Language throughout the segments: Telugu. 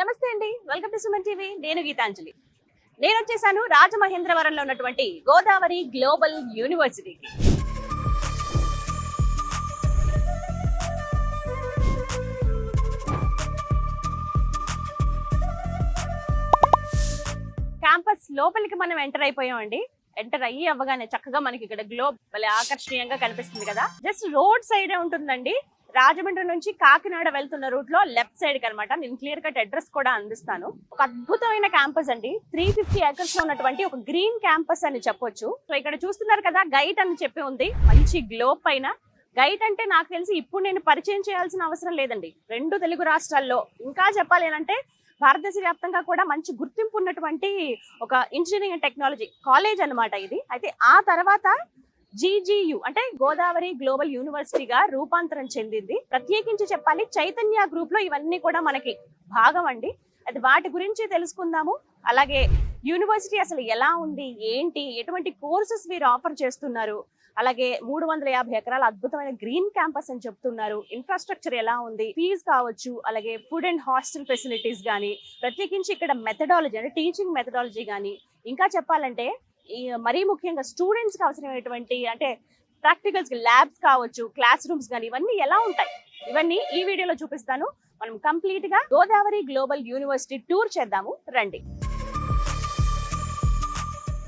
నమస్తే అండి, వెల్కమ్ టు సుమన్ టీవీ. నేను గీతాంజలి. నేను వచ్చేసాను రాజమహేంద్రవరంలో ఉన్నటువంటి గోదావరి గ్లోబల్ యూనివర్సిటీకి. క్యాంపస్ లోపలికి మనం ఎంటర్ అయిపోయామండి. ఎంటర్ అవ్వగానే చక్కగా మనకి ఇక్కడ గ్లోబ్ భలే ఆకర్షణీయంగా కనిపిస్తుంది కదా. జస్ట్ రోడ్ సైడే ఉంటుందండి. రాజమండ్రి నుంచి కాకినాడ వెళ్తున్న రూట్ లో లెఫ్ట్ సైడ్ కి అనమాట. నేను క్లియర్ కట్ అడ్రస్ కూడా అందిస్తాను. ఒక అద్భుతమైన క్యాంపస్ అండి. 350 ఏకర్స్ లో ఉన్నటువంటి ఒక గ్రీన్ క్యాంపస్ అని చెప్పొచ్చు. సో ఇక్కడ చూస్తున్నారు కదా, గైట్ అని చెప్పి ఉంది మంచి గ్లోబ్ పైన. గైట్ అంటే నాకు తెలిసి ఇప్పుడు నేను పరిచయం చేయాల్సిన అవసరం లేదండి. 2 తెలుగు రాష్ట్రాల్లో, ఇంకా చెప్పాలి అంటే భారతదేశ వ్యాప్తంగా కూడా మంచి గుర్తింపు ఉన్నటువంటి ఒక ఇంజనీరింగ్ అండ్ టెక్నాలజీ కాలేజ్ అన్నమాట ఇది. అయితే ఆ తర్వాత GGU అంటే గోదావరి గ్లోబల్ యూనివర్సిటీగా రూపాంతరం చెందింది. ప్రత్యేకించి చెప్పాలి, చైతన్య గ్రూప్ లో ఇవన్నీ కూడా మనకి భాగం అండి. అది వాటి గురించి తెలుసుకుందాము. అలాగే యూనివర్సిటీ అసలు ఎలా ఉంది, ఏంటి, ఎటువంటి కోర్సెస్ వీరు ఆఫర్ చేస్తున్నారు, అలాగే 350 ఎకరాల అద్భుతమైన గ్రీన్ క్యాంపస్ అని చెప్తున్నారు. ఇన్ఫ్రాస్ట్రక్చర్ ఎలా ఉంది, ఫీజు కావచ్చు, అలాగే ఫుడ్ అండ్ హాస్టల్ ఫెసిలిటీస్ కానీ, ప్రత్యేకించి ఇక్కడ మెథడాలజీ అంటే టీచింగ్ మెథడాలజీ కానీ, ఇంకా చెప్పాలంటే మరీ ముఖ్యంగా స్టూడెంట్స్ కి అవసరమైనటువంటి అంటే ప్రాక్టికల్స్ ల్యాబ్స్ కావచ్చు, క్లాస్ రూమ్స్ కానీ ఇవన్నీ ఎలా ఉంటాయి, ఇవన్నీ ఈ వీడియోలో చూపిస్తాను. మనం కంప్లీట్ గా గోదావరి గ్లోబల్ యూనివర్సిటీ టూర్ చేద్దాము రండి.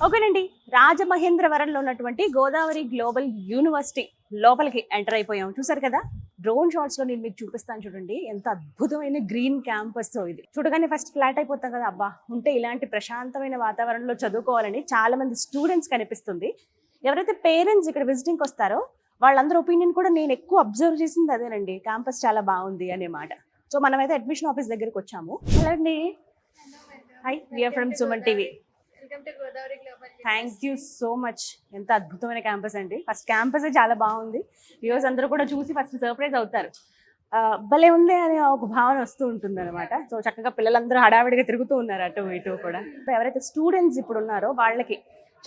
ఓకేనండి, రాజమహేంద్రవరంలో ఉన్నటువంటి గోదావరి గ్లోబల్ యూనివర్సిటీ లోపలికి ఎంటర్ అయిపోయాం. చూసారు కదా, డ్రోన్ షాట్స్ లో నేను మీకు చూపిస్తాను. చూడండి ఎంత అద్భుతమైన గ్రీన్ క్యాంపస్. ఇది చూడగానే ఫస్ట్ ఫ్లాట్ అయిపోతాం కదా, అబ్బా ఉంటే ఇలాంటి ప్రశాంతమైన వాతావరణంలో చదువుకోవాలని చాలా మంది స్టూడెంట్స్ కనిపిస్తుంది. ఎవరైతే పేరెంట్స్ ఇక్కడ విజిటింగ్కి వస్తారో వాళ్ళందరూ ఒపీనియన్ కూడా నేను ఎక్కువ అబ్జర్వ్ చేసింది అదేనండి, క్యాంపస్ చాలా బాగుంది అనే మాట. సో మనమైతే అడ్మిషన్ ఆఫీస్ దగ్గరికి వచ్చాము. హలో అండి, hi, we are from Suman TV. Thank you so much. ఎంత అద్భుతమైన క్యాంపస్ అండి. ఫస్ట్ క్యాంపస్ చాలా బాగుంది. వ్యూవర్స్ అందరూ కూడా చూసి ఫస్ట్ సర్ప్రైజ్ అవుతారు. భలే ఉంది అనే ఒక భావన వస్తూ ఉంటుంది అనమాట. సో చక్కగా పిల్లలందరూ హడావిడిగా తిరుగుతూ ఉన్నారు అటు ఇటు కూడా. ఎవరైతే స్టూడెంట్స్ ఇప్పుడు ఉన్నారో వాళ్ళకి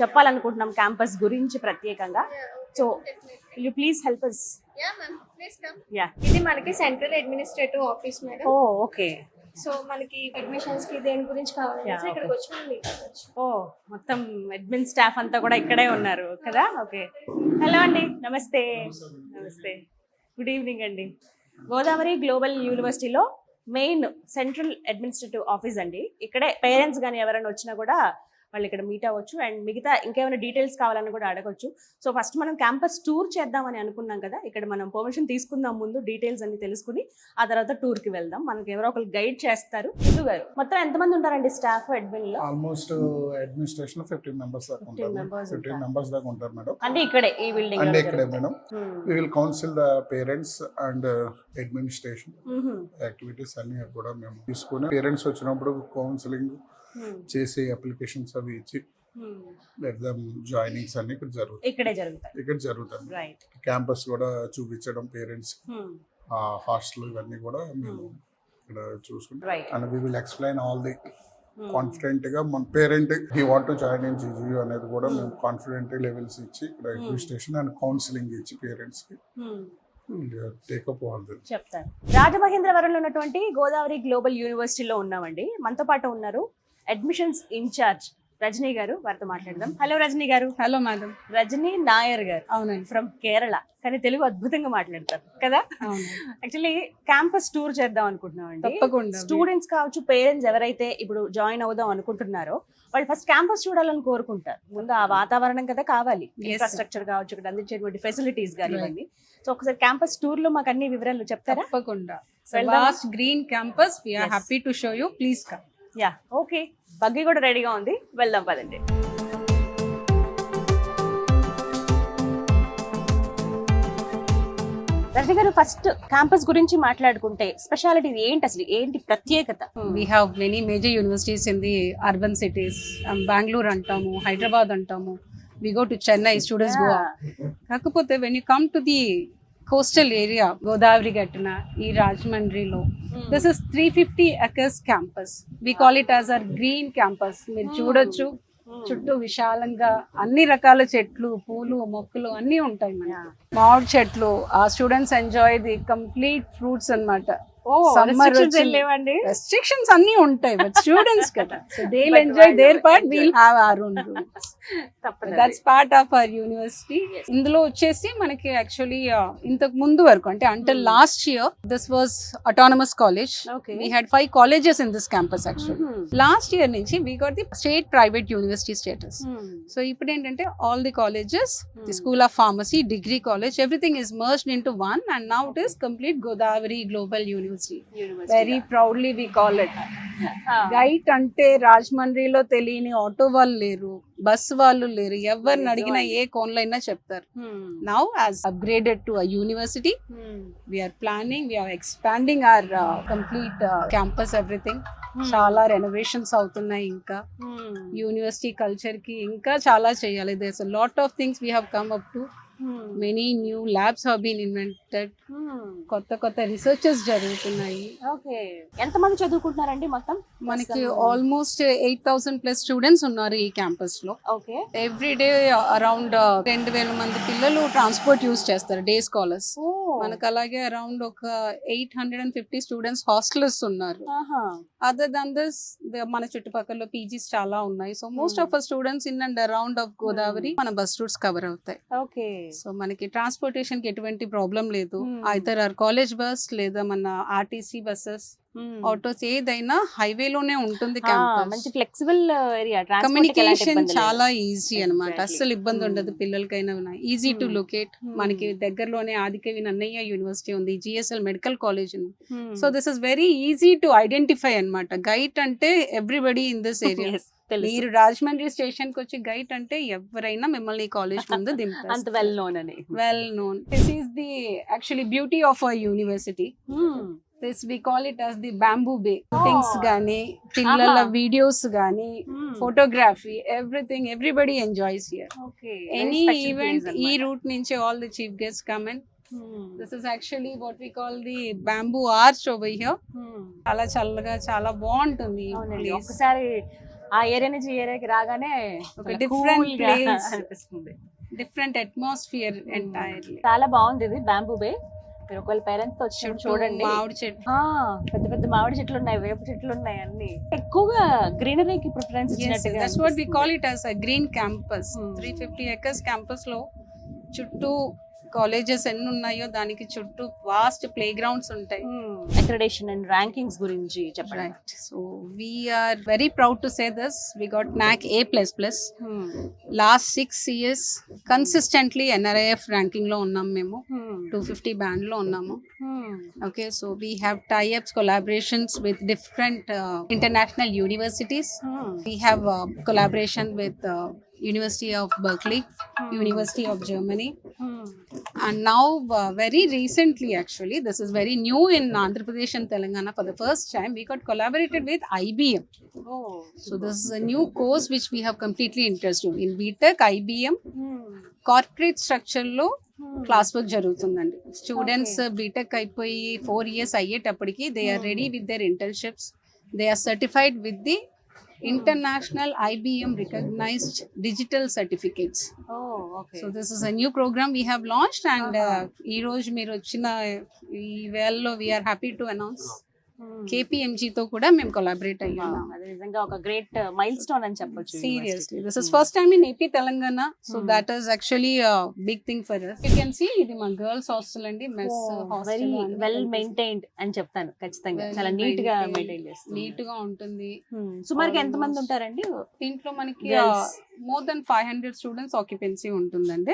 చెప్పాలనుకుంటున్నాం క్యాంపస్ గురించి ప్రత్యేకంగా. So you please help us. ఇది మనకి సెంట్రల్ అడ్మినిస్ట్రేటివ్ ఆఫీస్ మేడం. ఓ ఓకే. సో మనకి అడ్మిషన్స్ కి దేని గురించి కావాలి ఇక్కడికి వచ్చి. ఓ మొత్తం అడ్మిన్ స్టాఫ్ అంతా కూడా ఇక్కడే ఉన్నారు కదా. ఓకే, హలో అండి, నమస్తే. నమస్తే, గుడ్ ఈవినింగ్ అండి. గోదావరి గ్లోబల్ యూనివర్సిటీలో మెయిన్ సెంట్రల్ అడ్మినిస్ట్రేటివ్ ఆఫీస్ అండి. ఇక్కడే పేరెంట్స్ కానీ ఎవరైనా వచ్చినా కూడా వాళ్ళు ఇక్కడ మీట్ అవ్వచ్చు. అండ్ మిగతా ఇంకేమైనా డీటెయిల్స్ కావాలని కూడా అడగచ్చు. సో ఫస్ట్ మనం క్యాంపస్ టూర్ చేద్దామని అనుకున్నాం కదా. ఇక్కడ మనం పర్మిషన్ తీసుకుందాం, ముందు డీటెయిల్స్ అన్ని తెలుసుకుని ఆ తర్వాత టూర్ కి వెళ్దాం. మనకి ఎవరో ఒకరు గైడ్ చేస్తారు. సింధు గారు, మొత్తం ఎంతమంది ఉంటారండి స్టాఫ్ అడ్మిన్ లో? ఆల్మోస్ట్ అడ్మినిస్ట్రేషన్ 15 మెంబర్స్ దాకా ఉంటారు మేడం. అంటే ఇక్కడే ఈ బిల్డింగ్ అంటే ఇక్కడే madam. We will council the parents and administration activities అన్ని కూడా మేము తీసుకుని పేరెంట్స్ వచ్చినప్పుడు కౌన్సిలింగ్ చేసే అప్లికేషన్స్ అవి ఇచ్చి జాయినింగ్స్ అన్ని ఇక్కడ జరుగుతాయి. క్యాంపస్ కూడా చూపించడం పేరెంట్స్, హాస్టల్ ఇవన్నీ కూడా మేము ఇక్కడ చూసుకుంటాం. And we will explain all the confident గా మన parent he want to join in GGU అనేది కూడా మేము కాన్ఫిడెంట్ లెవెల్స్ ఇచ్చి ఇక్కడ అడ్మినిస్ట్రేషన్ అండ్ కౌన్సిలింగ్ ఇచ్చి పేరెంట్స్ కి చెప్తాను. రాజమహేంద్రవరంలో ఉన్నటువంటి గోదావరి గ్లోబల్ యూనివర్సిటీలో ఉన్నామండి. మనతో పాటు ఉన్నారు అడ్మిషన్స్ ఇన్ఛార్జ్ రజనీ గారు, వారితో మాట్లాడదాం. హలో రజనీ గారు. Hello madam. రజనీ నాయర్ గారు. అవునండి, ఫ్రమ్ కేరళ, కానీ తెలుగు అద్భుతంగా మాట్లాడతారు కదా. యాక్చువల్లీ క్యాంపస్ టూర్ చేద్దాం అనుకుంటున్నాం అండి. తప్పకుండా. స్టూడెంట్స్ కావచ్చు, పేరెంట్స్ ఎవరైతే ఇప్పుడు జాయిన్ అవుదాం అనుకుంటున్నారో వాళ్ళు ఫస్ట్ క్యాంపస్ చూడాలని కోరుకుంటారు. ముందు ఆ వాతావరణం కదా కావాలి, ఇన్ఫ్రాస్ట్రక్చర్ కావచ్చు, ఇక్కడ అందించేటువంటి ఫెసిలిటీస్ కానివ్వండి. సో ఒకసారి క్యాంపస్ టూర్ లో మాకు అన్ని వివరాలు చెప్తారా? తప్పకుండా. Vast green campus, we are happy to show you, please come. Yeah okay, buggy కూడా రెడీగా ఉంది, వెళ్దాం పదండి. రజనీ గారు, ఫస్ట్ క్యాంపస్ గురించి మాట్లాడుకుంటే స్పెషాలిటీ ఏంటి, అసలు ఏంటి ప్రత్యేకత? We have many major universities in the urban cities. Bengaluru అంటాము, హైదరాబాద్ అంటాము, we go to Chennai, students Goa. కాకపోతే when you come to the coastal area, Godavari గట్టున ఈ రాజమండ్రిలో, this is 350 acres campus. We call it as our green campus. మీరు చూడొచ్చు, చుట్టూ విశాలంగా అన్ని రకాల చెట్లు, పూలు, మొక్కలు అన్నీ ఉంటాయి. మన మామిడి చెట్లు, ఆ students enjoy the complete fruits అన్నమాట. ఓ Summer రెస్ట్రిక్షన్స్ లేవండి. రెస్ట్రిక్షన్స్ అన్ని ఉంటాయి బట్ స్టూడెంట్స్ కదా so they will But enjoy వాళ్ళు their part enjoy. We'll have our own rooms తప్పదు. That's part of our university. Yes. ఇందులో వచ్చేసి మనకి యాక్చువల్లీ ఇంతకు ముందు వరకు అంటే until last year this was autonomous college. Okay. We had 5 colleges in this campus actually. Last year నుంచి we got the state private university status. So ఇప్పుడు ఏంటంటే all the colleges, the School of Pharmacy, Degree College, everything is merged into one and now it is complete Godavari Global University. Very proudly we call it. GIET అంటే రాజమండ్రిలో తెలియని ఆటో వాళ్ళు లేరు, బస్ వాళ్ళు లేరు, ఎవరిని అడిగినా ఏ కోన్లో అయినా చెప్తారు. Now as upgraded to a university we're planning, we're expanding our complete campus everything. చాలా రెనోవేషన్స్ అవుతున్నాయి. ఇంకా యూనివర్సిటీ కల్చర్ కి ఇంకా చాలా చేయాలి. There's a lot of things we have come up to. Many new labs have been invented. కొత్త కొత్త రీసెర్చెస్ జరుగుతున్నాయి. ఓకే, ఎంతమంది చదువుకుంటున్నారండి మొత్తం? మనకి ఆల్మోస్ట్ 8,000 ప్లస్ స్టూడెంట్స్ ఉన్నారు ఈ క్యాంపస్ లో. ఓకే, ఎవ్రీ డే అరౌండ్ 2,000 మంది పిల్లలు ట్రాన్స్పోర్ట్ యూజ్ చేస్తారు, డే స్కాలర్స్. మనకు అలాగే అరౌండ్ ఒక 850 స్టూడెంట్స్ హాస్టల్స్ ఉన్నారు. అదర్ దాన్ దిస్ మన చుట్టుపక్కల పీజీస్ చాలా ఉన్నాయి. So most of our students in and around of Godavari మన బస్ రూట్స్ కవర్ అవుతాయి. ఓకే, సో మనకి ట్రాన్స్పోర్టేషన్ కి ఎటువంటి ప్రాబ్లం లేదు. ఐదర్ ఆర్ కాలేజ్ బస్ లేదా మన ఆర్టీసీ బస్సెస్, ఆటోస్ ఏదైనా హైవే లోనే ఉంటుంది. మంచి ఫ్లెక్సిబుల్ ఏరియా, కమ్యూనికేషన్ చాలా ఈజీ అన్నమాట. అస్సలు ఇబ్బంది ఉండదు పిల్లలకైనా. Easy to locate. మనకి దగ్గరలోనే ఆదికవి నన్నయ్య యూనివర్సిటీ ఉంది, జిఎస్ఎల్ మెడికల్ కాలేజ్ ఉంది. So this is very easy to identify అన్నమాట. గైట్ అంటే ఎవ్రీబడి ఇన్ దిస్ ఏరియా. మీరు రాజమండ్రి స్టేషన్ కి వచ్చి గైట్ అంటే ఎవరైనా మిమ్మల్ని కాలేజ్ ముందు దింపారు. అంత వెల్ నోన్ అని. Well known. This is the actually beauty of our university. This we call it as the bamboo bay. Things gaani, పిల్లల వీడియోస్ గానీ, photography, everything, everybody enjoys here. Okay, Any event ఈ రూట్ నుంచి all the chief guests come in. This is actually what we call the bamboo arch over here. చాలా చల్లగా చాలా బాగుంటుంది. ఒకసారి ఆ ఏరియా నుంచి ఏరియాకి రాగానే ఒక డిఫరెంట్ ప్లేస్ అనిపిస్తుంది, డిఫరెంట్ అట్మాస్ఫియర్ ఎంటైర్లీ. చాలా బాగుంది ఇది బ్యాంబూ బే. మీరు ఒకవేళ పేరెంట్స్ తో వచ్చి చూడండి. మామిడి చెట్టు, పెద్ద పెద్ద మామిడి చెట్లు ఉన్నాయి, వేప చెట్లు ఉన్నాయి, అన్ని ఎక్కువగా గ్రీనరీకి ప్రిఫరెన్స్ ఇచ్చినట్టుగా. That's what we call it as a green campus. 350 acres campus లో చుట్టూ కాలేజెస్ ఎన్ని ఉన్నాయో దానికి చుట్టూ వాస్ట్ ప్లే గ్రౌండ్స్ ఉంటాయి. అక్రెడిటేషన్ అండ్ ర్యాంకింగ్స్ గురించి చెప్పండి. Right. So we are very proud to say this. We got NAC A++. Last 6 years consistently NRIF ranking లో ఉన్నాం మేము. 250 band లో ఉన్నాము. Okay, so we have tie-ups, collaborations with different international universities. We have collaboration with University of Berkeley, University of Germany, and now very recently, actually this is very new in Andhra Pradesh and Telangana, for the first time we got collaborated with IBM. So this is a new course which we have completely interested in BTech IBM. Corporate structure లో క్లాస్ వర్క్ జరుగుతుందండి. స్టూడెంట్స్ బీటెక్ అయిపోయి 4 years అయ్యేటప్పటికి they are ready with their internships. They are certified with the international IBM recognized digital certificates. Okay. So this is a new program we have launched, and ee roju meer ochina ee vello we are happy to announce KPMG తో కూడా మేము కొలాబరేట్ అయ్యాము. అది నిజంగా ఒక గ్రేట్ మైల్ స్టోన్ అని చెప్పొచ్చు. Seriously, this is first time in AP Telangana, so that is actually a big thing for us. You can see ఇది మా గర్ల్స్ హాస్టల్ అండి, mess hostel. Very well maintained అని చెప్తాను ఖచ్చితంగా. చాలా నీట్ గా మెయింటైన్ చేస్తారు, నీట్ గా ఉంటుంది. సుమారుగా ఎంత మంది ఉంటారండి దీంట్లో? మనకి మోర్ దెన్ 500 స్టూడెంట్స్ ఆక్యుపెన్సీ ఉంటుందండి.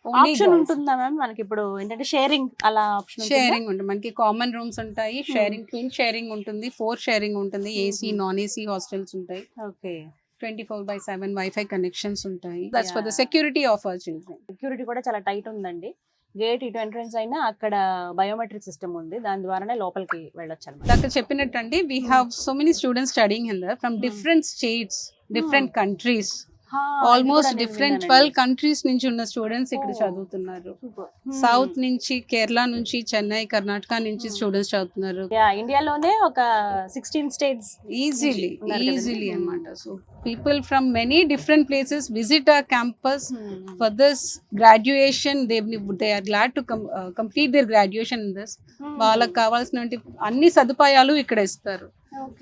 ఆప్షన్ ఉంటుందా మ్యామ్ మనకి? ఇప్పుడు ఏంటంటే షేరింగ్, అలా ఆప్షన్ షేరింగ్ ఉంటుంది. మనకి కామన్ రూమ్స్ ఉంటాయి, షేరింగ్, ట్విన్ షేరింగ్ ఉంటుంది, 4 షేరింగ్ ఉంటుంది, ఏసీ నాన్ ఏసీ హాస్టల్స్ ఉంటాయి. ఓకే, 24/7 వైఫై కనెక్షన్స్ ఉంటాయి. That's for the security of our children. Security కూడా చాలా టైట్ ఉందండి. గేట్ ఇటు ఎంట్రన్స్ అయినా అక్కడ బయోమెట్రిక్ సిస్టమ్ ఉంది, దాని ద్వారానే లోపలికి వెళ్ళొచ్చు అనమాట. డాక్టర్ చెప్పినట్టండి, we have so many students studying here from different states, different countries. Almost different 12 countries నుంచి ఉన్న స్టూడెంట్స్ ఇక్కడ చదువుతున్నారు. సౌత్ నుంచి, కేరళ నుంచి, చెన్నై, కర్ణాటక నుంచి స్టూడెంట్స్ చదువుతున్నారు. ఇండియాలోనే ఒక 16 స్టేట్స్ ఈజీలీ అన్నమాట. So people from many different places visit our campus for this graduation. They are glad to complete their graduation in this. వాళ్ళకి కావాల్సిన అన్ని సదుపాయాలు ఇక్కడ ఇస్తారు.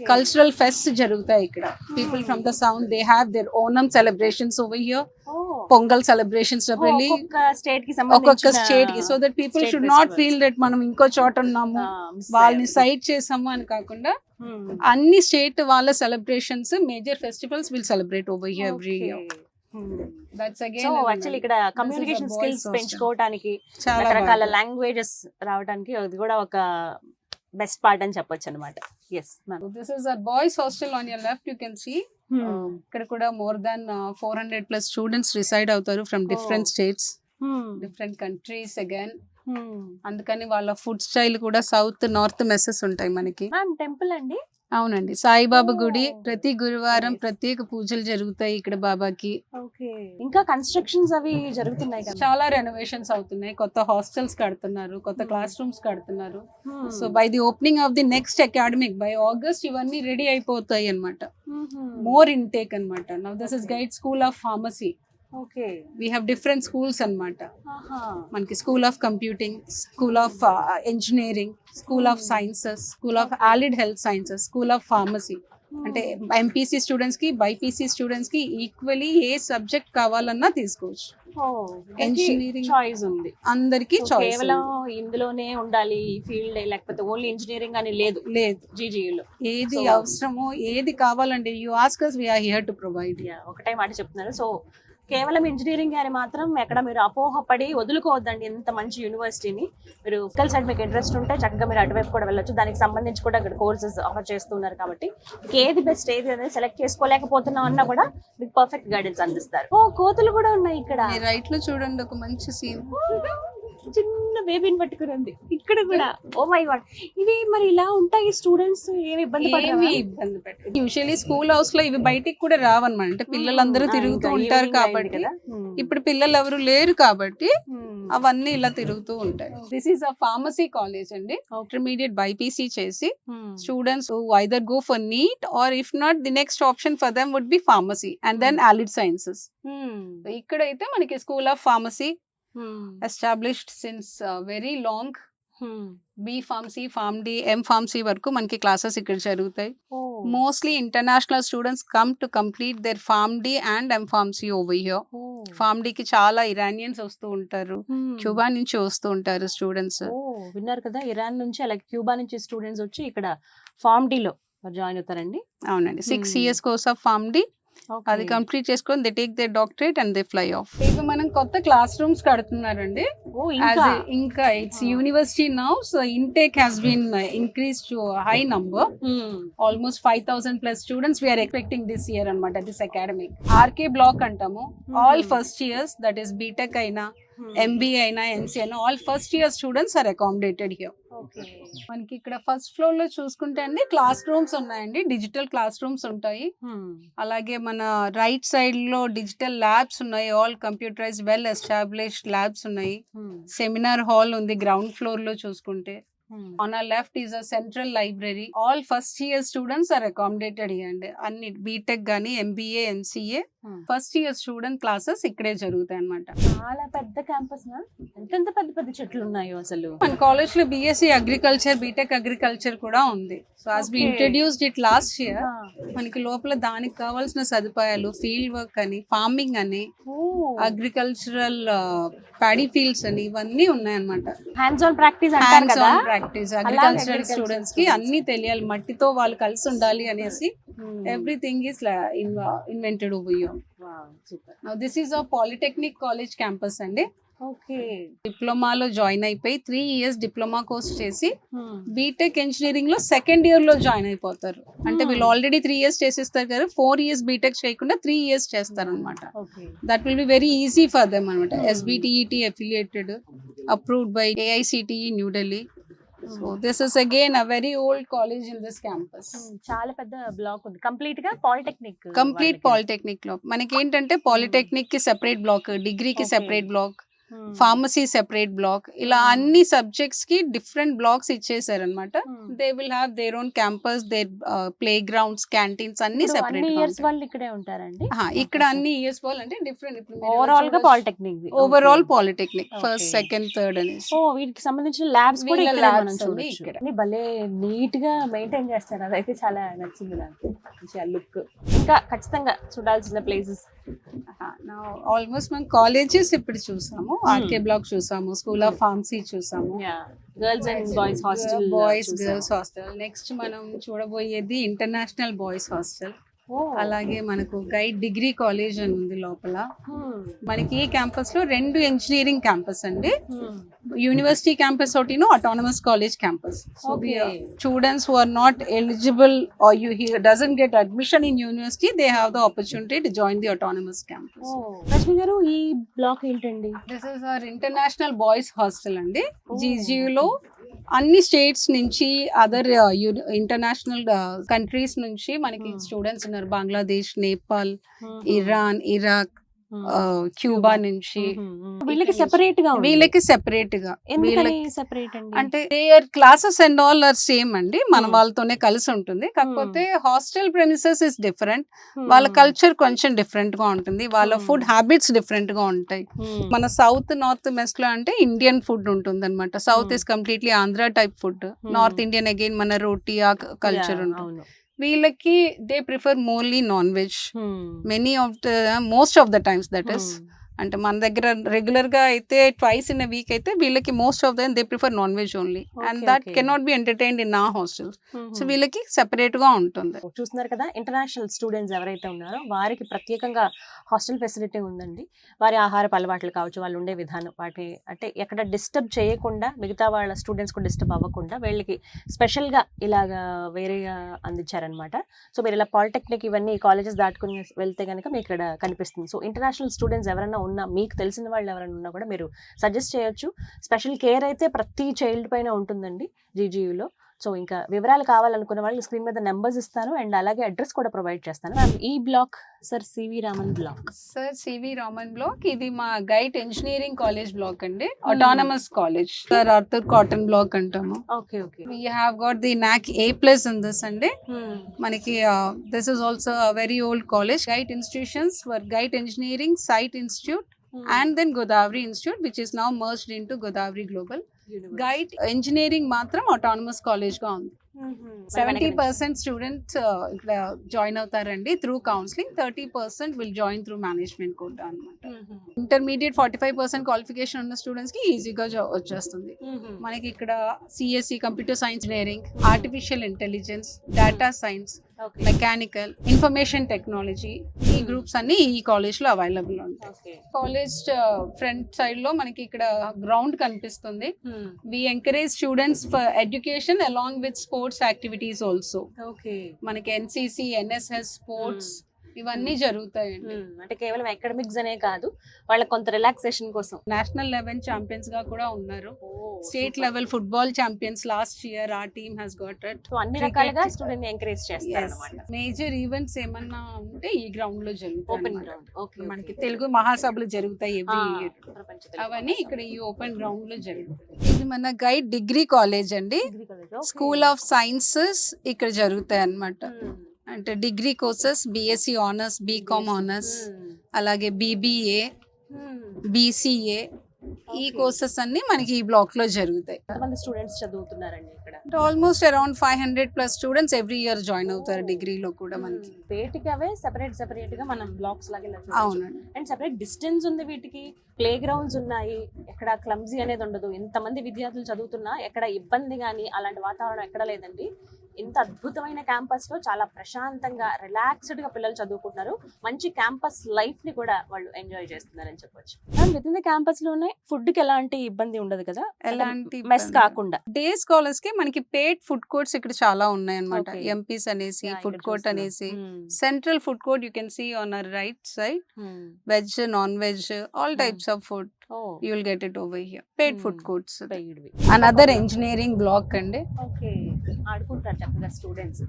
కల్చరల్ ఫెస్ట్ జరుగుతాయి ఇక్కడ. People from the south they have their Onam celebrations over here. Pongal celebrations ఒక్కొక్క స్టేట్ కి, so that people should not feel that మనం ఇంకో చోట ఉన్నాము, వాళ్ళని సైట్ చేసాము అని కాకుండా అన్ని స్టేట్ వాళ్ళ celebrations, major festivals will celebrate over here every year. That's again actually ఇక్కడ కమ్యూనికేషన్ స్కిల్స్ పెంచుకోవడానికి, రకరకాల లాంగ్వేజెస్ రావడానికి అది కూడా ఒక బెస్ట్ పార్ట్ అని చెప్పొచ్చు అనమాట. Yes ma'am, this is our boys hostel. On your left you can see ఇక్కడ కూడా మోర్ దాన్ 400+ స్టూడెంట్స్ రిసైడ్ అవుతారు from different states, different countries again. అందుకని వాళ్ళ ఫుడ్ స్టైల్ కూడా సౌత్ నార్త్ మెస్సెస్ ఉంటాయి మనకి. మ్యామ్ టెంపుల్ అండి? అవునండి, సాయిబాబా గుడి. ప్రతి గురువారం ప్రత్యేక పూజలు జరుగుతాయి ఇక్కడ బాబాకి. ఇంకా కన్స్ట్రక్షన్స్ అవి జరుగుతున్నాయి కదా, చాలా రెనోవేషన్స్ అవుతున్నాయి. కొత్త హాస్టల్స్ కడుతున్నారు, కొత్త క్లాస్ రూమ్స్ కడుతున్నారు. So by the opening of the next academic, by August ఇవన్నీ రెడీ అయిపోతాయి అన్నమాట. మోర్ ఇంటేక్ అన్నమాట. Now this is guide school of pharmacy. We have different schools అన్నమాట. మనకి school of computing, school of engineering, school of sciences, school of allied health sciences, school of pharmacy. అంటే ఎంపీసీ స్టూడెంట్స్ కి, బైపీసీ స్టూడెంట్స్ కి ఈక్వల్లీ ఏ సబ్జెక్ట్ కావాలన్నా తీసుకోవచ్చు. ఇంజనీరింగ్ చాయిస్ ఉంది అందరికి. కేవలం ఇందులోనే ఉండాలి ఈ ఫీల్డ్, లేకపోతే ఓన్లీ ఇంజనీరింగ్ అని లేదు. జీజీయూలో ఏది అవసరమో, ఏది కావాలంటే you ask us, we are here to provide. ఒకటే మాట చెప్తున్నారు. సో కేవలం ఇంజనీరింగ్ అని మాత్రం ఎక్కడ మీరు అపోహపడి వదులుకోవద్దండి. ఎంత మంచి యూనివర్సిటీని, మీరు ఫిజికల్ సైడ్ మీకు ఇంట్రెస్ట్ ఉంటే చక్కగా మీరు అటువైపు కూడా వెళ్ళొచ్చు. దానికి సంబంధించి కూడా ఇక్కడ కోర్సెస్ ఆఫర్ చేస్తున్నారు కాబట్టి ఏది బెస్ట్, ఏది అనేది సెలెక్ట్ చేసుకోలేకపోతున్నాం అన్నా కూడా మీకు పర్ఫెక్ట్ గైడెన్స్ అందిస్తారు. కోతులు కూడా ఉన్నాయి ఇక్కడ. రైట్ లో చూడండి, ఒక మంచి సీన్. చిన్న బేబీని పట్టుకుని ఉంది ఇక్కడ కూడా. ఓ మై గాడ్, ఇవి మరి ఇలా ఉంటాయి. స్టూడెంట్స్ ఏమి ఇబ్బంది పెట్టారు. యూజువల్లీ స్కూల్ హౌస్ లో ఇవి బయటికి కూడా రావన్నమాట. అంటే పిల్లలందరూ తిరుగుతూ ఉంటారు కాబట్టి. ఇప్పుడు పిల్లలు ఎవరు లేరు కాబట్టి అవన్నీ ఇలా తిరుగుతూ ఉంటాయి. This is a pharmacy college అండి. ఇంటర్మీడియట్ బైపీసీ చేసి students either go for NEET or if not the next option for them would be pharmacy and then allied sciences. ఇక్కడైతే మనకి school of pharmacy established since very long. B pharmacy, pharm D, M pharmacy వరకు మనకి క్లాసెస్ ఇక్కడ జరుగుతాయి. Mostly international students come to complete their pharm D and M pharmacy over here. Pharm D కి చాలా ఇరానియన్స్ వస్తూ ఉంటారు, క్యూబా నుంచి వస్తూ ఉంటారు స్టూడెంట్స్. విన్నారు కదా, ఇరాన్ నుంచి అలాగే క్యూబా నుంచి స్టూడెంట్స్ వచ్చి ఇక్కడ ఫార్మ్ డి లో జాయిన్ అవుతారండి. అవునండి, 6 years course of pharm D. అది కంప్లీట్ చేసుకొని they take their doctorate and they fly off. ఇవి మనం కొత్త క్లాస్ రూమ్స్ కడుతున్నారండి. ఇంకా it's university now, so intake has been increase to high number. Almost 5,000+ students we're expecting this year అన్నమాట. దిస్ అకాడమిక్ ఆర్కే బ్లాక్ అంటాము. All first years, that is BTech అయినా, ఎంబీఏ అయినా, ఎంసీ అయినా, all first year students are accommodated here. మనకి ఇక్కడ ఫస్ట్ ఫ్లోర్ లో చూసుకుంటే అండి క్లాస్ రూమ్స్ ఉన్నాయండి, డిజిటల్ క్లాస్ రూమ్స్ ఉంటాయి. అలాగే మన రైట్ సైడ్ లో డిజిటల్ ల్యాబ్స్ ఉన్నాయి, all computerised well established labs ఉన్నాయి. సెమినార్ హాల్ ఉంది గ్రౌండ్ ఫ్లోర్ లో చూసుకుంటే. On our left is a central library. All first year students are accommodated here and అన్ని బీటెక్ గానీ, MBA, MCA first year student classes ఇక్కడే జరుగుతాయి అన్నమాట. చాలా పెద్ద క్యాంపస్. ఎంత పెద్ద పెద్ద చెట్లు ఉన్నాయో అసలు. మన కాలేజ్ లో బీఎస్సీ అగ్రికల్చర్, బీటెక్ అగ్రికల్చర్ కూడా ఉంది. So as we introduced it last year, మనకి లోపల దానికి కావాల్సిన సదుపాయాలు, ఫీల్డ్ వర్క్ అని, ఫార్మింగ్ అని, అగ్రికల్చరల్ ప్యాడీ ఫీల్డ్స్ అని ఇవన్నీ ఉన్నాయన్నమాట. Hands on practice agricultural students కి అన్ని తెలియాలి, మట్టితో వాళ్ళు కలిసి ఉండాలి అనేసి everything is invented over here. Now this is a polytechnic college campus అండి. డిప్లొమాలో జాయిన్ అయిపోయి 3 years డిప్లొమా కోర్స్ చేసి బీటెక్ ఇంజనీరింగ్ లో సెకండ్ ఇయర్ లో జాయిన్ అయిపోతారు. అంటే వీళ్ళు ఆల్రెడీ 3 years చేసేస్తారు కదా, 4 years బీటెక్ చేయకుండా 3 years చేస్తారు అనమాట. That will be very easy for them అనమాట. SBTET affiliated, approved by AICTE new Delhi. So this is again a very old college in this campus. చాలా పెద్ద బ్లాక్ ఉంది, కంప్లీట్ గా పాలిటెక్నిక్. కంప్లీట్ పాలిటెక్నిక్ లో మనకి ఏంటంటే పాలిటెక్నిక్ కి సెపరేట్ బ్లాక్, డిగ్రీకి separate block, pharmacy separate block, ఇలా అన్ని సబ్జెక్ట్స్ కి డిఫరెంట్ బ్లాక్స్ ఇచ్చేసారు అనమాట. They will have their own campus, their play grounds, canteens అన్ని సెపరేట్. ఇయర్స్ వాళ్ళు ఇక్కడే ఉంటారండి. ఇక్కడ అన్ని ఇయర్స్ వాళ్ళు అంటే డిఫరెంట్. ఓవరాల్ గా polytechnic, overall polytechnic first, second, third అనేసి. ఓ వీటికి సంబంధించిన ల్యాబ్స్ కూడా ఇక్కడ labs మనం అన్ని చూడొచ్చు. ఇక్కడ. అన్ని భలే నీట్ గా మెయింటైన్ చేస్తారు, అదైతే చాలా నచ్చింది నాకు, మంచిగా లుక్. ఇంకా ఖచ్చితంగా చూడాల్సిన ప్లేసెస్. ఆల్మోస్ట్ మనం కాలేజెస్ ఇప్పుడు చూసాము, ఆర్కే బ్లాక్ చూసాము, స్కూల్ ఆఫ్ ఫార్మసీ చూసాము, girls and boys hostel, boys girls hostel. Next మనం చూడబోయేది ఇంటర్నేషనల్ బాయ్స్ హాస్టల్. అలాగే మనకు గైడ్ డిగ్రీ కాలేజ్ అని ఉంది లోపల. మనకి ఈ క్యాంపస్ లో 2 ఇంజనీరింగ్ క్యాంపస్ అండి, యూనివర్సిటీ క్యాంపస్ ఒకటిను autonomous college campus. So students who are not eligible or you doesn't get admission in university, they have the opportunity to join the autonomous campus. Rashmi garu, ఈ బ్లాక్ ఏంటండి? This is our international boys hostel అండి. జీజీయూలో అన్ని స్టేట్స్ నుంచి, అదర్ ఇంటర్నేషనల్ కంట్రీస్ నుంచి మనకి స్టూడెంట్స్ ఉన్నారు. Bangladesh, Nepal, Iran, Iraq, Cuba నుంచి. వీళ్ళకి సెపరేట్ గా, వీళ్ళకి సెపరేట్ గా. సెపరేట్ అండి అంటే their classes and all are same అండి, మన వాళ్ళతోనే కలిసి ఉంటుంది. కాకపోతే హాస్టల్ ప్రెమిసెస్ ఇస్ డిఫరెంట్, వాళ్ళ కల్చర్ కొంచెం డిఫరెంట్ గా ఉంటుంది, వాళ్ళ ఫుడ్ హ్యాబిట్స్ డిఫరెంట్ గా ఉంటాయి. మన సౌత్, నార్త్ వెస్ట్ లో అంటే ఇండియన్ ఫుడ్ ఉంటుంది అనమాట. South is completely Andhra type food, north Indian again మన రోటీ ఆ కల్చర్ ఉంటుంది. వీళ్ళకి they prefer morely non veg, most of the times. That is అంటే మన దగ్గర రెగ్యులర్ గా అయితే ట్వైస్ ఇన్ అ వీక్ అయితే, వీళ్ళకి most of them they prefer non veg only, and that cannot be entertained in our hostels. So వీళ్ళకి సెపరేట్ గా ఉంటుంది. చూస్తున్నారు కదా, ఇంటర్నేషనల్ స్టూడెంట్స్ ఎవరైతే ఉన్నారో వారికి ప్రత్యేకంగా హాస్టల్ ఫెసిలిటీ ఉందండి. వారి ఆహారపు అలవాట్లు కావచ్చు, వాళ్ళు ఉండే విధానం, వాటి అంటే ఎక్కడ డిస్టర్బ్ చేయకుండా, మిగతా వాళ్ళ స్టూడెంట్స్ కూడా డిస్టర్బ్ అవ్వకుండా వీళ్ళకి స్పెషల్ గా ఇలాగా వేరేగా అందించారనమాట. సో మీరు ఇలా పాలిటెక్నిక్ ఇవన్నీ కాలేజెస్ దాటుకుని వెళ్తే కనుక మీకు ఇక్కడ కనిపిస్తుంది. సో ఇంటర్నేషనల్ స్టూడెంట్స్ ఎవరైనా ఉన్నా, మీకు తెలిసిన వాళ్ళు ఎవరైనా ఉన్నా కూడా మీరు సజెస్ట్ చేయొచ్చు. స్పెషల్ కేర్ అయితే ప్రతి చైల్డ్ పైన ఉంటుందండి జీజీయూలో. సో ఇంకా వివరాలు కావాలనుకున్న వాళ్ళు స్క్రీన్ మీద నెంబర్స్ ఇస్తాను, అండ్ అలాగే అడ్రస్ కూడా ప్రొవైడ్ చేస్తాను. ఈ block sir CV Raman block. Sir CV Raman block ఇది మా గైట్ ఇంజనీరింగ్ కాలేజ్ బ్లాక్ అండి, autonomous college. Sir Arthur Cotton block అంటాము. Okay okay. We have got the NAC A+ in this అండి. మనకి this is also a very old college. Gait institutions were Gait Engineering, Site Institute, and then Godavari Institute, which is now merged into Godavari Global. Gait Engineering మాత్రం అటానమస్ కాలేజ్ గా ఉంది. 70% స్టూడెంట్స్ ఇక్కడ జాయిన్ అవుతారండి through counselling, 30% will join through management quota అనమాట. ఇంటర్మీడియట్ 45% క్వాలిఫికేషన్ ఉన్న స్టూడెంట్స్ కి ఈజీగా వచ్చేస్తుంది. మనకి ఇక్కడ CSC, computer science, engineering, artificial intelligence, data science, mechanical, information technology, ఈ గ్రూప్స్ అన్ని ఈ కాలేజ్ లో అవైలబుల్ ఉంటాయి. కాలేజ్ ఫ్రంట్ సైడ్ లో మనకి ఇక్కడ గ్రౌండ్ కనిపిస్తుంది. We encourage students for education along with sports activities also. మనకి ఎన్సిసి, ఎన్ఎస్ఎస్, స్పోర్ట్స్ ఇవన్నీ జరుగుతాయండి. అంటే కేవలం అకాడమిక్స్ అనే కాదు, వాళ్ళకి కొంత రిలాక్సేషన్ కోసం. నేషనల్ లెవెల్ ఛాంపియన్స్ గా కూడా ఉన్నారు, state level football champions last year ఆ team has got it. So అన్ని రకాలుగా స్టూడెంట్ ని ఎంకరేజ్ చేస్తారు అన్నమాట. మేజర్ ఈవెంట్స్ ఏమన్నా ఉంటే ఈ గ్రౌండ్ లో జరుగుతాయి. Open ground. ఓకే. మనకి తెలుగు మహాసభలు జరుగుతాయి ఎవ్రీ ఇయర్, అవన్నీ ఇక్కడ ఈ ఓపెన్ గ్రౌండ్ లో జరుగుతాయి. ఇది మన గైడ్ డిగ్రీ కాలేజ్ అండి, స్కూల్ ఆఫ్ సైన్సెస్ ఇక్కడ జరుగుతాయి అన్నమాట. అంటే degree courses BSc honours, BCom honours, అలాగే బీబీఏ, బీసీఏ, ఈ కోర్సెస్ అన్ని మనకి ఈ బ్లాక్ లో జరుగుతాయి. ఎంతమంది స్టూడెంట్స్ చదువుతున్నారండి ఇక్కడ? Almost around 500+ students every year join అవుతారు డిగ్రీలో కూడా. మనకి వేటికి అవే సెపరేట్ గా మనం బ్లాక్స్ లాగా. అవునండి. అండ్ సెపరేట్ డిస్టెన్స్ ఉంది వీటికి, ప్లే గ్రౌండ్స్ ఉన్నాయి, ఎక్కడ క్లమ్జీ అనేది ఉండదు. ఎంతమంది విద్యార్థులు చదువుతున్నా ఎక్కడ ఇబ్బంది కానీ అలాంటి వాతావరణం ఎక్కడ లేదండి. ఇంత అద్భుతమైన క్యాంపస్ లో చాలా ప్రశాంతంగా రిలాక్స్డ్ గా పిల్లలు చదువుకుంటున్నారు. మంచి క్యాంపస్ లైఫ్ ని కూడా వాళ్ళు ఎంజాయ్ చేస్తున్నారని చెప్పొచ్చు. విత్ ఇన్ ద క్యాంపస్ లోనే ఫుడ్ కి ఎలాంటి ఇబ్బంది ఉండదు కదా, ఎలాంటి మెస్ కాకుండా. డే స్కాలర్స్ కి మనకి పేడ్ ఫుడ్ కోర్ట్స్ ఇక్కడ చాలా ఉన్నాయి అన్నమాట. Okay. ఎంపీస్ అనేసి Yeah, ఫుడ్ ఇక్కడ కోర్ట్ చూస్తున్నాం. అనేసి central food court you can see on our right side. Veg, non veg, all types of food you will get it over here. Paid food courts. Another engineering block అండి. ఓకే, ఆడుకుంటారు చక్కగా స్టూడెంట్స్.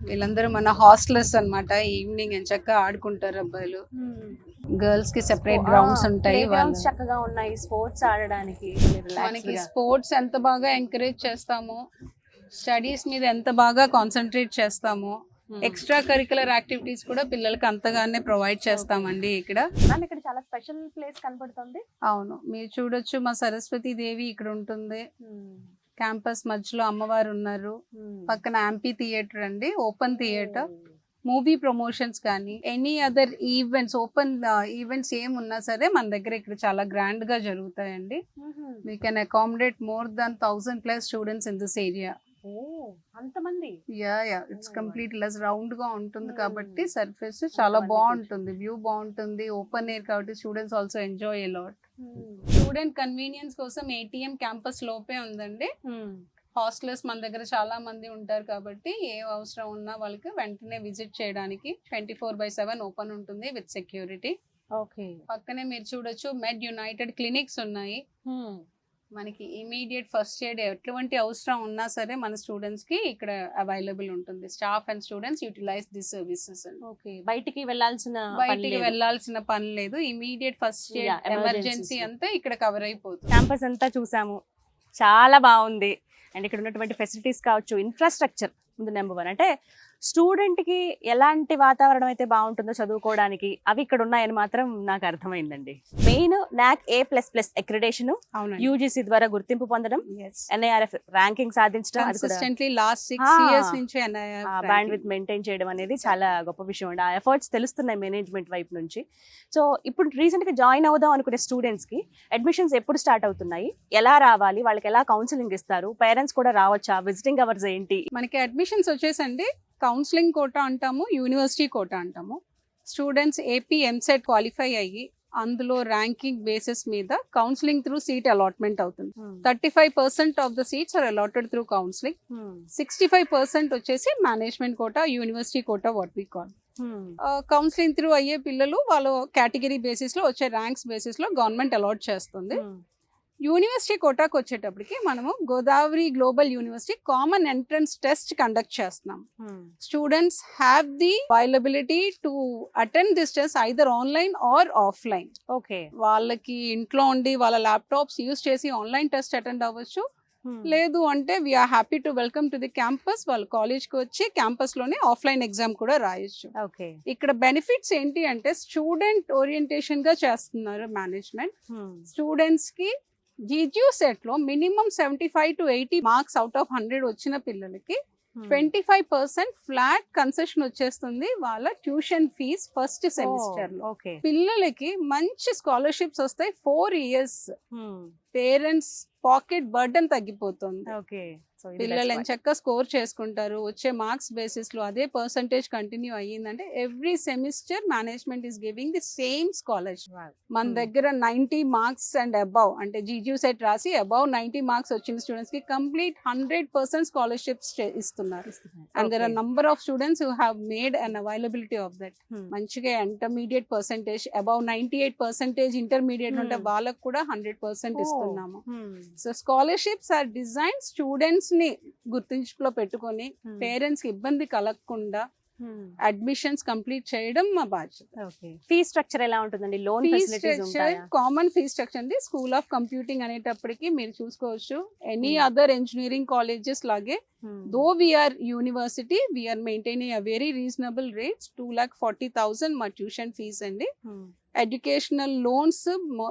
వీళ్ళందరూ మన హాస్టలర్స్ అన్నమాట. ఈవినింగ్ చక్కగా ఆడుకుంటారు అబ్బాయిలు. గర్ల్స్ కి సెపరేట్ గ్రౌండ్స్ ఉంటాయి. గ్రౌండ్స్ చక్కగా ఉన్నాయి స్పోర్ట్స్ ఆడడానికి. మనకి స్పోర్ట్స్ ఎంత బాగా ఎంకరేజ్ చేస్తామో, స్టడీస్ మీద ఎంత బాగా కాన్సన్ట్రేట్ చేస్తామో, ఎక్స్ట్రా కరికులర్ యాక్టివిటీస్ కూడా పిల్లలకి అంతగానే ప్రొవైడ్ చేస్తామండి ఇక్కడ. మ్యామ్ ఇక్కడ చాలా స్పెషల్ ప్లేస్ కనపడుతుంది. అవును, మీరు చూడొచ్చు మా సరస్వతి దేవి ఇక్కడ ఉంటుంది. క్యాంపస్ మధ్యలో అమ్మవారు ఉన్నారు. పక్కన యాంపీ థియేటర్ అండి, ఓపెన్ థియేటర్. మూవీ ప్రమోషన్స్ కానీ any other events, open events ఏమున్నా సరే మన దగ్గర ఇక్కడ చాలా గ్రాండ్ గా జరుగుతాయండి. We can accommodate more than 1000+ students in this area. అంతమంది? Yeah it's complete less round గా ఉంటుంది కాబట్టి సర్ఫేస్ చాలా బాగుంటుంది, వ్యూ బాగుంటుంది, ఓపెన్ ఎయిర్ కాబట్టి students also enjoy a lot. Student convenience కోసం ATM క్యాంపస్ లోపే ఉందండి. హాస్టలర్స్ మన దగ్గర చాలా మంది ఉంటారు కాబట్టి ఏ అవసరం ఉన్నా వాళ్ళకి వెంటనే విజిట్ చేయడానికి 24/7 ఓపెన్ ఉంటుంది విత్ సెక్యూరిటీ. ఓకే, పక్కనే మీరు చూడొచ్చు మెడ్ యునైటెడ్ క్లినిక్స్ ఉన్నాయి. మనకి ఇమీడియట్ ఫస్ట్ ఎయిడ్ ఎటువంటి అవసరం ఉన్నా సరే మన స్టూడెంట్స్ కి ఇక్కడ అవైలబుల్ ఉంటుంది. Staff and students utilise this services. Okay, బయటికి వెళ్ళాల్సిన పని లేదు. ఇమీడియట్ ఫస్ట్ ఎయిడ్ ఎమర్జెన్సీ అంతా ఇక్కడ కవర్ అయిపోతుంది. క్యాంపస్ అంతా చూసాము, చాలా బాగుంది. అండ్ ఇక్కడ ఉన్నటువంటి ఫెసిలిటీస్ కావచ్చు, ఇన్ఫ్రాస్ట్రక్చర్ ముందు నెంబర్ 1. అంటే స్టూడెంట్ కి ఎలాంటి వాతావరణం అయితే బాగుంటుందో చదువుకోవడానికి అవి ఇక్కడ ఉన్నాయని మాత్రం నాకు అర్థమైందండి. Main NAAC A++ accreditation, UGC ద్వారా గుర్తింపు పొందడం, NIRF ర్యాంకింగ్ సాధించడం, కన్సిస్టెంట్లీ లాస్ట్ 6 years నుంచి బ్యాండ్ విత్ మెయింటైన్ చేయడం అనేది చాలా గొప్ప విషయం అండి. ఆ ఎఫర్ట్స్ తెలుస్తున్నాయి మేనేజ్మెంట్ వైపు నుంచి. సో ఇప్పుడు రీసెంట్ గా జాయిన్ అవుదాం అనుకునే స్టూడెంట్స్ కి అడ్మిషన్స్ ఎప్పుడు స్టార్ట్ అవుతున్నాయి, ఎలా రావాలి, వాళ్ళకి ఎలా కౌన్సిలింగ్ ఇస్తారు, పేరెంట్స్ కూడా రావచ్చా, విజిటింగ్ అవర్స్ ఏంటి? మనకి అడ్మిషన్స్ వచ్చేసండి కౌన్సిలింగ్ కోటా అంటాము, యూనివర్సిటీ కోటా అంటాము. స్టూడెంట్స్ AP MSET క్వాలిఫై అయ్యి అందులో ర్యాంకింగ్ బేసిస్ మీద కౌన్సిలింగ్ త్రూ సీట్ అలాట్మెంట్ అవుతుంది. 35% of the seats are allotted through counselling. 65% వచ్చేసి management quota, university quota what we call. Counselling through అయ్యే పిల్లలు వాళ్ళ కేటగిరీ బేసిస్ లో వచ్చే ర్యాంక్స్ బేసిస్ లో గవర్నమెంట్ అలాట్ చేస్తుంది. యూనివర్సిటీ కోటాకు వచ్చేటప్పటికి మనము Godavari global university common entrance test conduct చేస్తున్నాం. Students have the availability to attend this test either online or offline. Okay, వాళ్ళకి ఇంట్లో ఉండి వాళ్ళ ల్యాప్టాప్స్ యూజ్ చేసి ఆన్లైన్ టెస్ట్ అటెండ్ అవ్వచ్చు. లేదు అంటే we're happy to welcome to the campus. వాళ్ళు కాలేజ్ కి వచ్చి క్యాంపస్ లోనే ఆఫ్లైన్ ఎగ్జామ్ కూడా రాయొచ్చు. ఇక్కడ బెనిఫిట్స్ ఏంటి అంటే స్టూడెంట్ ఓరియంటేషన్ గా చేస్తున్నారు మేనేజ్మెంట్. స్టూడెంట్స్ కి GGU సెట్ లో minimum 75 to 80 marks out of 100 వచ్చిన పిల్లలకి 25% ఫ్లాట్ కన్సెషన్ వచ్చేస్తుంది వాళ్ళ ట్యూషన్ ఫీజ్ ఫస్ట్ సెమిస్టర్ లో. పిల్లలకి మంచి స్కాలర్షిప్స్ వస్తాయి. 4 years పేరెంట్స్ పాకెట్ బర్డెన్ తగ్గిపోతుంది. పిల్లలు ఎంచక్క స్కోర్ చేసుకుంటారు. వచ్చే మార్క్స్ బేసిస్ లో అదే పర్సంటేజ్ కంటిన్యూ అయ్యిందంటే every semester management is giving the same scholarship. మన దగ్గర 90 మార్క్స్ అండ్ అబౌవ్ అంటే GGU సెట్ రాసి అబౌవ్ 90 మార్క్స్ వచ్చిన స్టూడెంట్స్ కి కంప్లీట్ 100% స్కాలర్షిప్స్ ఇస్తున్నారు. And there are number of students who have made an availability of that. మంచిగా ఇంటర్మీడియట్ పర్సంటేజ్ అబౌవ్ 98% ఇంటర్మీడియట్ ఉంటే వాళ్ళకు కూడా 100% ఇస్తున్నాము. So scholarships are design students ని గుర్తింపులో పెట్టుకొని పేరెంట్స్ కి ఇబ్బంది కలగకుండా అడ్మిషన్స్ కంప్లీట్ చేయడం మా బాధ్యత. ఫీ స్ట్రక్చర్ ఎలా ఉంటుందండి? లోన్ కామన్ ఫీ స్ట్రక్చర్ అండి. స్కూల్ ఆఫ్ కంప్యూటింగ్ అనేటప్పటికి మీరు చూసుకోవచ్చు ఎనీ అదర్ ఇంజనీరింగ్ కాలేజెస్ లాగే though we are university we are maintaining a very reasonable rates. 2,40,000 మా ట్యూషన్ ఫీజ్ అండి. Educational loans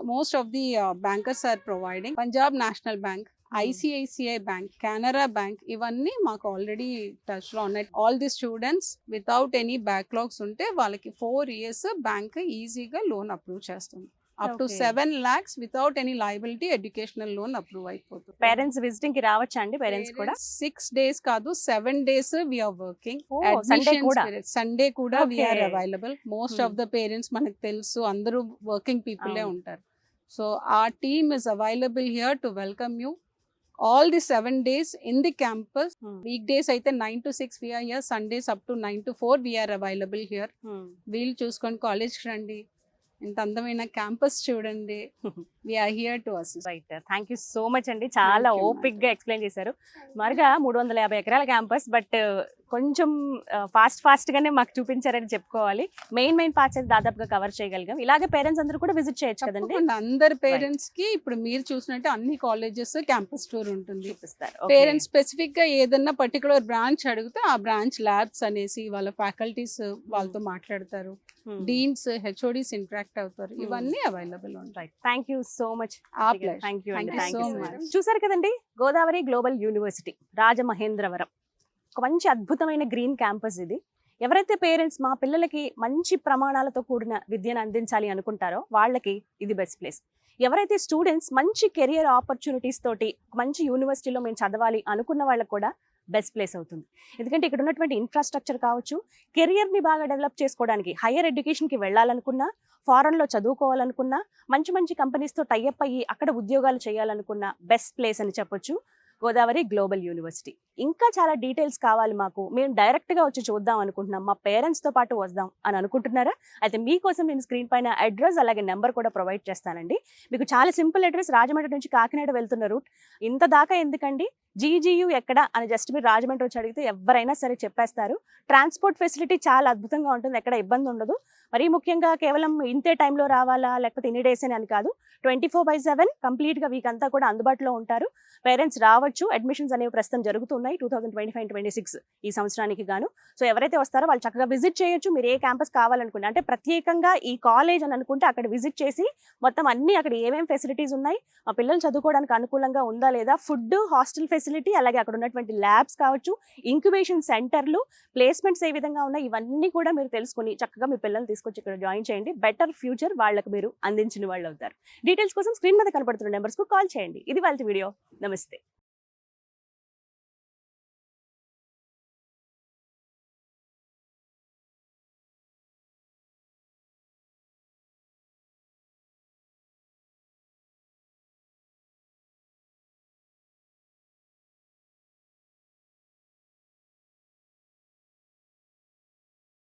most of the bankers are providing. Punjab National Bank, ICICI Bank, Canara Bank ఇవన్నీ మాకు ఆల్రెడీ టచ్ లో ఉన్నాయి. All the students without any backlogs ఉంటే వాళ్ళకి 4 years బ్యాంక్ ఈజీగా లోన్ అప్రూవ్ చేస్తుంది. Up to Okay. 7 lakhs without any liability educational loan approve అయిపోతుంది. పేరెంట్స్ విజిటింగ్ కి రావచ్చా అండి? పేరెంట్స్ కూడా 6 days కాదు 7 days we're working. Oh, Sunday కూడా? సండే కూడా we're Okay. Available. Most of the parents మనకు తెలుసు, అందరూ వర్కింగ్ పీపులే అవును. ఉంటారు. సో ఆ team is available here to welcome you all the 7 days in the campus. Weekdays అయితే 9 to 6 we are here, Sundays up to 9 to 4 we are available here. వీళ్ళు చూసుకొని కాలేజ్కి రండి, ఇంత అందమైన క్యాంపస్ చూడండి. we are here to assist. Right, thank you so much అండి. చాలా Thank you, ఓపిక్ గా ఎక్స్ప్లెయిన్ చేశారు. మరిగా 350 ఎకరాల క్యాంపస్, బట్ కొంచెం ఫాస్ట్ గానే మాకు చూపించారని చెప్పుకోవాలి. మెయిన్ పార్ట్స్ అయితే దాదాపుగా కవర్ చేయగలిగాం. ఇలాగే పేరెంట్స్ అందరూ కూడా విజిట్ చేయొచ్చు కదండి. తప్పకుండా అందరి పేరెంట్స్ కి ఇప్పుడు మీరు చూసినట్టు అన్ని కాలేజెస్ క్యాంపస్ టూర్ ఉంటుంది. చూపిస్తారు. పేరెంట్స్ స్పెసిఫిక్ గా ఏదన్నా పర్టికులర్ బ్రాంచ్ అడిగితే ఆ బ్రాంచ్ ల్యాబ్స్ అనేసి వాళ్ళ ఫ్యాకల్టీస్ వాళ్ళతో మాట్లాడతారు, డీన్స్ హెచ్ఓడీస్ ఇంటరాక్ట్ అవుతారు. ఇవన్నీ అవైలబుల్ ఉంటాయి. Thank you so much. ఆ ప్లేస్. థ్యాంక్ యూ అండి. Thank you thank so you much. చూసారు కదండి, గోదావరి గ్లోబల్ యూనివర్సిటీ రాజమహేంద్రవరం. ఒక మంచి అద్భుతమైన గ్రీన్ క్యాంపస్ ఇది. ఎవరైతే పేరెంట్స్ మా పిల్లలకి మంచి ప్రమాణాలతో కూడిన విద్యను అందించాలి అనుకుంటారో వాళ్ళకి ఇది బెస్ట్ ప్లేస్. ఎవరైతే స్టూడెంట్స్ మంచి కెరియర్ ఆపర్చునిటీస్ తోటి మంచి యూనివర్సిటీలో మేము చదవాలి అనుకున్న వాళ్ళకి కూడా బెస్ట్ ప్లేస్ అవుతుంది. ఎందుకంటే ఇక్కడ ఉన్నటువంటి ఇన్ఫ్రాస్ట్రక్చర్ కావచ్చు, కెరియర్ని బాగా డెవలప్ చేసుకోవడానికి, హైయర్ ఎడ్యుకేషన్కి వెళ్ళాలనుకున్నా, ఫారెన్లో చదువుకోవాలనుకున్నా, మంచి కంపెనీస్తో టైఅప్ అయ్యి అక్కడ ఉద్యోగాలు చేయాలనుకున్న బెస్ట్ ప్లేస్ అని చెప్పొచ్చు గోదావరి గ్లోబల్ యూనివర్సిటీ. ఇంకా చాలా డీటెయిల్స్ కావాలి మాకు, మేము డైరెక్ట్గా వచ్చి చూద్దాం అనుకుంటున్నాం, మా పేరెంట్స్తో పాటు వద్దాం అని అనుకుంటున్నారా? అయితే మీకోసం నేను స్క్రీన్ పైన అడ్రస్ అలాగే నెంబర్ కూడా ప్రొవైడ్ చేస్తానండి. మీకు చాలా సింపుల్ అడ్రస్, రాజమండ్రి నుంచి కాకినాడ వెళ్తున్న రూట్. ఇంత దాకా ఎందుకండి, జీజీయూ ఎక్కడ అని జస్ట్ మీరు రాజమండ్రి వచ్చి అడిగితే ఎవరైనా సరే చెప్పేస్తారు. ట్రాన్స్పోర్ట్ ఫెసిలిటీ చాలా అద్భుతంగా ఉంటుంది, ఎక్కడ ఇబ్బంది ఉండదు. మరీ ముఖ్యంగా కేవలం ఇంతే టైంలో రావాలా లేకపోతే ఇన్ని డేస్ అని కాదు, 24/7 కంప్లీట్గా వీక్ అంతా కూడా అందుబాటులో ఉంటారు. పేరెంట్స్ రావచ్చు. అడ్మిషన్స్ అనేవి ప్రస్తుతం జరుగుతున్నాయి 2025-26 ఈ సంవత్సరానికి గాను. సో ఎవరైతే వస్తారో వాళ్ళు చక్కగా విజిట్ చేయొచ్చు. మీరు ఏ క్యాంపస్ కావాలనుకుంటే, అంటే ప్రత్యేకంగా ఈ కాలేజ్ అని అనుకుంటే అక్కడ విజిట్ చేసి మొత్తం అన్ని అక్కడ ఏమేమి ఫెసిలిటీస్ ఉన్నాయి, మా పిల్లలు చదువుకోవడానికి అనుకూలంగా ఉందా లేదా, ఫుడ్, హాస్టల్ ఫెసిలిటీ, అలాగే అక్కడ ఉన్నటువంటి ల్యాబ్స్ కావచ్చు, ఇంక్యుబేషన్ సెంటర్లు, ప్లేస్మెంట్స్ ఏ విధంగా ఉన్నాయి, ఇవన్నీ కూడా మీరు తెలుసుకుని చక్కగా మీ పిల్లల్ని తీసుకొచ్చి ఇక్కడ జాయిన్ చేయండి. బెటర్ ఫ్యూచర్ వాళ్ళకి మీరు అందించిన వాళ్ళు అవుతారు. డీటెయిల్స్ కోసం స్క్రీన్ మీద కనపడుతున్న నెంబర్స్కు కాల్ చేయండి. ఇది వాళ్ళ వీడియో. నమస్తే.